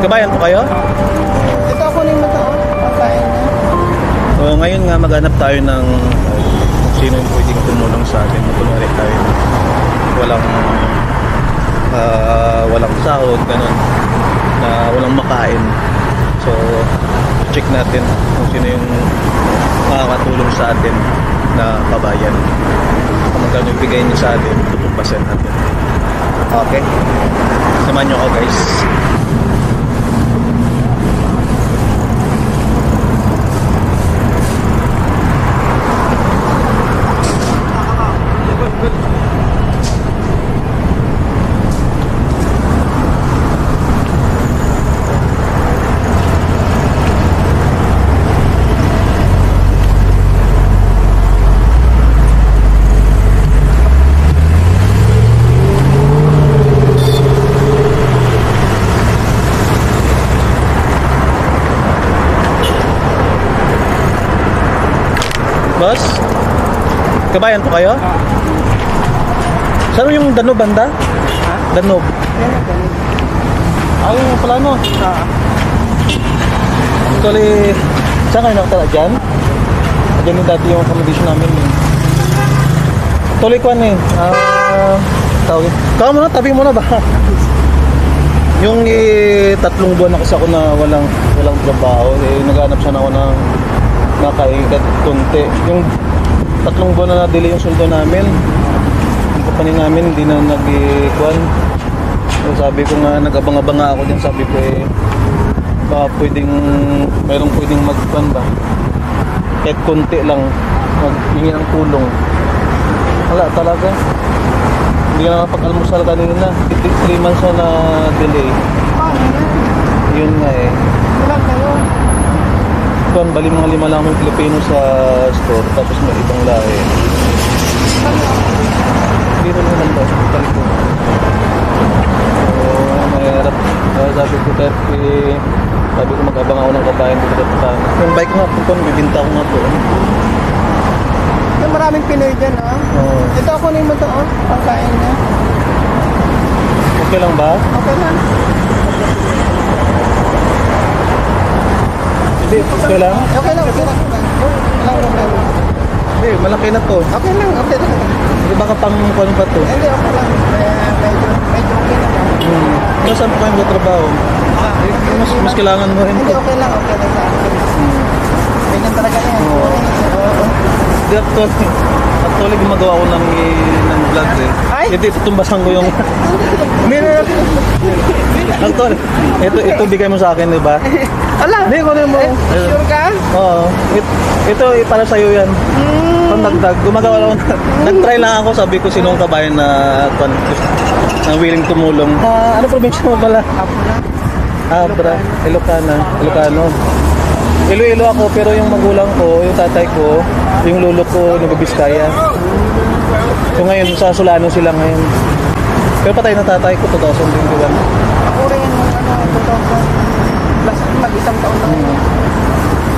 Kabayan po kayo? Ito ako rin na to. Pagkain na. So ngayon nga maghanap tayo ng sino yung pwedeng tumulong sa atin. Kunwari tayo walang sahod, ganun, na walang makain. So check natin kung sino yung makakatulong sa atin na kabayan. Kung magkano yung bigay niyo sa atin, tutumpasan natin. Okay, samahan nyo ako guys. Boss? Kabayan po kayo? Saan yung Danob banda? Danob? Ay, yung pala no? Actually, saan kayo nakatala dyan? Dyan yung dati yung accommodation namin. Tuloy ko eh. Tawag. Kaya mo na, tabi mo na ba? Yung 3 buwan na kasi ako na walang trabaho. Naghanap siya na ako ng nakaigat konti. Yung 3 buwan na na-delay yung sueldo namin. Yung company namin hindi na nag-ikwan. So, sabi ko nga, nag-abang-abang nga ako din. Sabi ko baka mayroong pwedeng mag-ikwan ba? Kahit konti lang, maghingi ng tulong. Wala talaga. Hindi na nakapag-almusal kanina. 3 months na delay. Yun nga Ilan kayo? Bali mga 5 lang yung Pilipino sa store, tapos may ibang lahi. Hindi rin naman ba? Palito. So, mahirap. Sabi ko mag-abang ako ng kabayan dito sa Patana. Yung bike nga po, bibinta ko nga po. Yung maraming Pinoy dyan, Ito ako rin mo to, pagkain na. Okay lang ba? Okay lang. Hindi, okay lang? Okay lang. Hindi, malaki na to. Okay lang. Hindi baka pang-kuhan pa to? Hindi, okay lang. Medyo okay lang. Ano saan po kayo trabaho? Mas kailangan mo rin Hindi, to. okay lang sa akin. Ganyan talaga yan. Hindi, actually gumagawa ko ng vlog Ay? Hindi, tumbasan ko yung actually, ito bigay mo sa akin, di ba? Ala! Hindi ko rin mo. Sure ka? Oo. Ito para sa'yo yan. Pag gumagawa lang ako. Nag-try lang ako, sabi ko sinong kabayan na willing tumulong. Ano probinsya mo pala? Abra. Ilocano. Iloilo ako, pero yung magulang ko, yung tatay ko, yung lolo ko, nag-Biskaya. So ngayon, sa Solano sila ngayon. Pero patay na tatay ko, 2021. Ako rin, 2000. Mag-isang taon lang.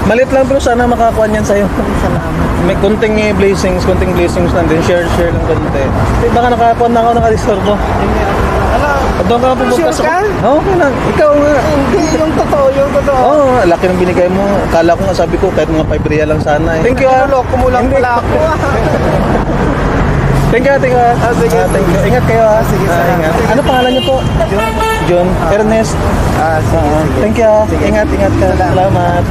Malit lang pero sana makakuha niyan sa'yo. May konting blessings lang din. Share lang konti. Baka nakakuha na ako ng ka-restore ko. Doon ka pumunta Sure ka? Okay lang. Ikaw nga. Hindi, yung totoo. Laki ng binigay mo. Akala ko nga, sabi ko, kahit mga 5 real lang sana eh. Thank you ah. Loko mo lang pala ako. Thank you. Thank you. Ingat kayo ah. Sige. Ingat. Ano pangalan niyo po? John. Ernest. Sige. Thank you ah. Ingat ka. Salamat.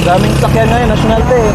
Daming sakyan ngayon, National Day.